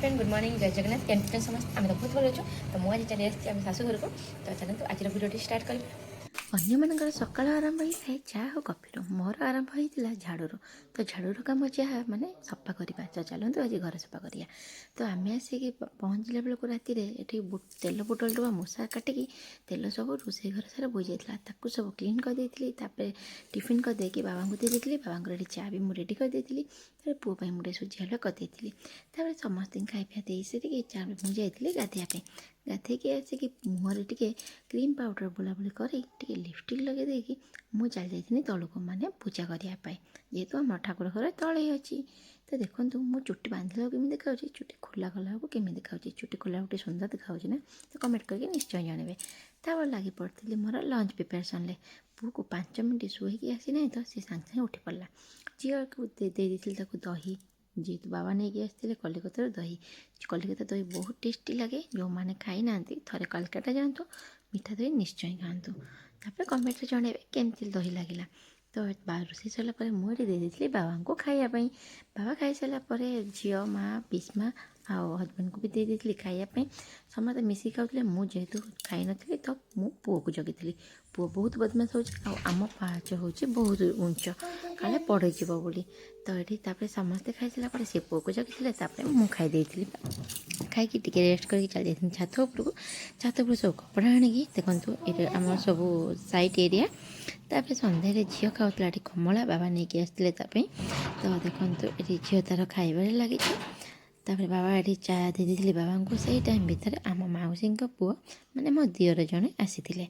Friend good morning जय जगन्नाथ कैंपन समस्त आम तो बहुत भल अच्छु तो मुझे चली आम शाशु घर को तो चलते आज भिडियो स्टार्ट कर अन्यମାନଙ୍କର ସକାଳ ଆରମ୍ଭ ହେଇଥାଏ ଚା ଓ କଫିରୁ। ମୋର ଆରମ୍ଭ ହେଇଥିଲା ଝାଡ଼ୁରୁ। ତ ଝାଡ଼ୁର କାମ ଯାହା ମାନେ ସଫା କରିବା। ତ ଚାଲନ୍ତୁ ଆଜି ଘର ସଫା କରିବା। ତ ଆମେ ଆସିକି ପହଞ୍ଚିଲା ବେଳକୁ ରାତିରେ ଏଠି ତେଲ ବୋଟଲରୁ ବା ମୂଷା କାଟିକି ତେଲ ସବୁ ରୋଷେଇ ଘର ସାରା ବୋହି ଯାଇଥିଲା। ତାକୁ ସବୁ କ୍ଲିନ୍ କରିଦେଇଥିଲି। ତାପରେ ଟିଫିନ୍ କରିଦେଇକି ବାବାଙ୍କୁ ଦେଇଦେଇଥିଲି। ବାବାଙ୍କର ଏଠି ଚା ବି ମୁଁ ରେଡ଼ି କରିଦେଇଥିଲି। ତାପରେ ପୁଅ ପାଇଁ ମୁଁ ଟିକେ ସୁଜି ହାଲୁଆ କରିଦେଇଥିଲି। ତାପରେ ସମସ୍ତଙ୍କୁ ଖାଇ ପିଆ ଦେଇ ସାରିକି ମୁଁ ଯାଇଥିଲି ଗାଧୋଇବା ପାଇଁ। ଗାଧୋଇକି ଆସିକି ମୁହଁରେ ଟିକେ କ୍ରିମ୍ ପାଉଡ଼ର ବୁଲାବୁଲି କରି ଟିକେ ଲିପଷ୍ଟିକ୍ ଲଗାଇ ଦେଇକି ମୁଁ ଚାଲି ଯାଇଥିଲି ତଳକୁ ମାନେ ପୂଜା କରିବା ପାଇଁ। ଯେହେତୁ ଆମ ଠାକୁର ଘର ତଳେ ଅଛି। ତ ଦେଖନ୍ତୁ ମୁଁ ଚୁଟି ବାନ୍ଧିଲା ବେଳକୁ କେମିତି ଦେଖାଯାଉଛି, ଚୁଟି ଖୋଲା କଲା ବେଳକୁ କେମିତି ଦେଖାଯାଉଛି। ଚୁଟି ଖୋଲା ଗୋଟେ ସୁନ୍ଦର ଦେଖାଯାଉଛି ନା? ତ କମେଣ୍ଟ କରିକି ନିଶ୍ଚୟ ଜଣାଇବେ। ତାପରେ ଲାଗି ପଡ଼ିଥିଲି ମୋର ଲଞ୍ଚ ପ୍ରିପାରେସନ୍ରେ। ପୁଅକୁ 5 ମିନିଟ୍ ଶୋଇକି ଆସିନାହିଁ ତ ସେ ସାଙ୍ଗେ ସାଙ୍ଗେ ଉଠି ପଡ଼ିଲା। ଝିଅକୁ ଦେଇ ଦେଇଥିଲି ତାକୁ ଦହି, ଯେହେତୁ ବାବା ନେଇକି ଆସିଥିଲେ କଲିକତାରୁ ଦହି। କଲିକତା ଦହି ବହୁତ ଟେଷ୍ଟି ଲାଗେ। ଯେଉଁମାନେ ଖାଇନାହାନ୍ତି ଥରେ କଲିକତା ଯାଆନ୍ତୁ, ମିଠା ଦହି ନିଶ୍ଚୟ ଖାଆନ୍ତୁ। ତାପରେ କମେଣ୍ଟରେ ଜଣାଇବେ କେମିତି ଦହି ଲାଗିଲା। ତ ରୋଷେଇ ସରିଲା ପରେ ମୁଁ ଏଠି ଦେଇଦେଇଥିଲି ବାବାଙ୍କୁ ଖାଇବା ପାଇଁ। ବାବା ଖାଇସାରିଲା ପରେ ଝିଅ, ମା, ପିସ୍ମା ଆଉ ହଜବେଣ୍ଡକୁ ବି ଦେଇ ଦେଇଥିଲି ଖାଇବା ପାଇଁ। ସମସ୍ତେ ମିଶିକି ଖାଉଥିଲେ। ମୁଁ ଯେହେତୁ ଖାଇନଥିଲି ତ ମୁଁ ପୁଅକୁ ଜଗିଥିଲି। ପୁଅ ବହୁତ ବଦମାସ ହେଉଛି ଆଉ ଆମ ପାହାଚ ହେଉଛି ବହୁତ ଉଞ୍ଚ, କାଳେ ପଡ଼ିଯିବ ବୋଲି। ତ ଏଠି ତାପରେ ସମସ୍ତେ ଖାଇସାରିଲା ପରେ ସେ ପୁଅକୁ ଜଗିଥିଲେ। ତାପରେ ମୁଁ ଖାଇ ଦେଇଥିଲି। ଖାଇକି ଟିକେ ରେଷ୍ଟ କରିକି ଚାଲି ଯାଇଥିଲି ଛାତ ଉପରକୁ। ଛାତ ଉପରୁ ସବୁ କପଡ଼ା ଆଣିକି ଦେଖନ୍ତୁ ଏଠି ଆମର ସବୁ ସାଇଟ୍ ଏରିଆ। ତାପରେ ସନ୍ଧ୍ୟାରେ ଝିଅ ଖାଉଥିଲା ଏଠି କମଳା, ବାବା ନେଇକି ଆସିଥିଲେ ତା ପାଇଁ। ତ ଦେଖନ୍ତୁ ଏଠି ଝିଅ ତା'ର ଖାଇବାରେ ଲାଗିଛି। ତାପରେ ବାବା ଏଠି ଚା ଦେଇ ଦେଇଥିଲେ ବାବାଙ୍କୁ। ସେଇ ଟାଇମ୍ ଭିତରେ ଆମ ମାଉସୀଙ୍କ ପୁଅ ମାନେ ମୋ ଦିଅର ଜଣେ ଆସିଥିଲେ।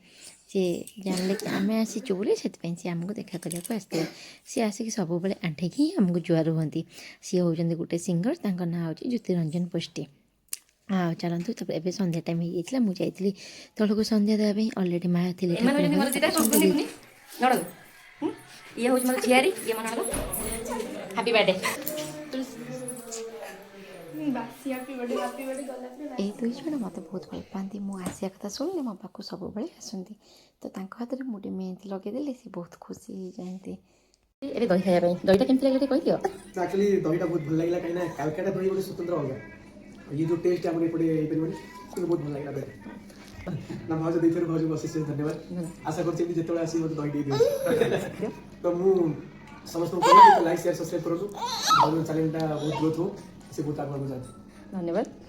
ସେ ଜାଣିଲେ କି ଆମେ ଆସିଛୁ ବୋଲି, ସେଥିପାଇଁ ସିଏ ଆମକୁ ଦେଖା କରିବାକୁ ଆସିଥିଲେ। ସିଏ ଆସିକି ସବୁବେଳେ ଆଣ୍ଠେଇକି ହିଁ ଆମକୁ ଜୁହାର ହୁଅନ୍ତି। ସିଏ ହେଉଛନ୍ତି ଗୋଟେ ସିଙ୍ଗର, ତାଙ୍କ ନାଁ ହେଉଛି ଜ୍ୟୋତିରଞ୍ଜନ ପୋଷ୍ଟି। ଆଉ ଚାଲନ୍ତୁ ତାପରେ ଏବେ ସନ୍ଧ୍ୟା ଟାଇମ୍ ହେଇଯାଇଥିଲା। ମୁଁ ଯାଇଥିଲି ତଳକୁ ସନ୍ଧ୍ୟା ଦେବା ପାଇଁ। ଅଲରେଡ଼ି ମା ଥିଲେ ଇଏ ହେଉଛି ମୋର ଝିଆରୀ, ଇଏ ମୋ ନଣନ୍ଦ। Happy birthday. ଏଇ ଦୁଇ ଜଣ ମୋତେ ବହୁତ ଭଲ ପାଆନ୍ତି। ମୁଁ ଆସିବା କଥା ଶୁଣିଲେ ମୋ ପାଖକୁ ସବୁବେଳେ ଆସନ୍ତି। ତ ତାଙ୍କ ହାତରେ ମୁଁ ଟିକେ ମେହେନ୍ଦି ଲଗେଇଦେଲେ ସେ ବହୁତ ଖୁସି ହେଇଯାଆନ୍ତି। ଏବେ ଦହି ଖାଇବା ପାଇଁ। ଦହିଟା କେମିତି ଲାଗିଲା ଟିକେ କହିଦିଅ। ଆକ୍ଚୁଆଲି ଦହିଟା ବହୁତ ଭଲ ଲାଗିଲା, କାହିଁକିନା କାଲକାଟା ଦହି ଗୋଟେ ସ୍ୱତନ୍ତ୍ର ଅଲଗା। ଇଏ ଯେଉଁ ଟେଷ୍ଟ ଆମର ଏପଟେ ହେଇପାରିବନି, କିନ୍ତୁ ବହୁତ ଭଲ ଲାଗିଲା ଦହି। ନା ଭାଉଜ ଦେଇଥିବାରୁ ଭାଉଜକୁ ଅଶେଷ ଧନ୍ୟବାଦ। ଆଶା କରୁଛି ଏମିତି ଯେତେବେଳେ ଆସିବି ମୋତେ ଦହି ଦେଇ ଦିଅନ୍ତୁ। ତ ମୁଁ ସମସ୍ତଙ୍କୁ କହିବି ଲାଇକ୍, ସେୟାର, ସବସ୍କ୍ରାଇବ୍ କରନ୍ତୁ। ଭାଉଜ ଚ୍ୟାନେଲଟା ବହୁତ ଗ୍ରୋଥ୍ ହଉ, ସେ ବହୁତ ଆଗକୁ ଯାଆନ୍ତୁ। ଧନ୍ୟବାଦ।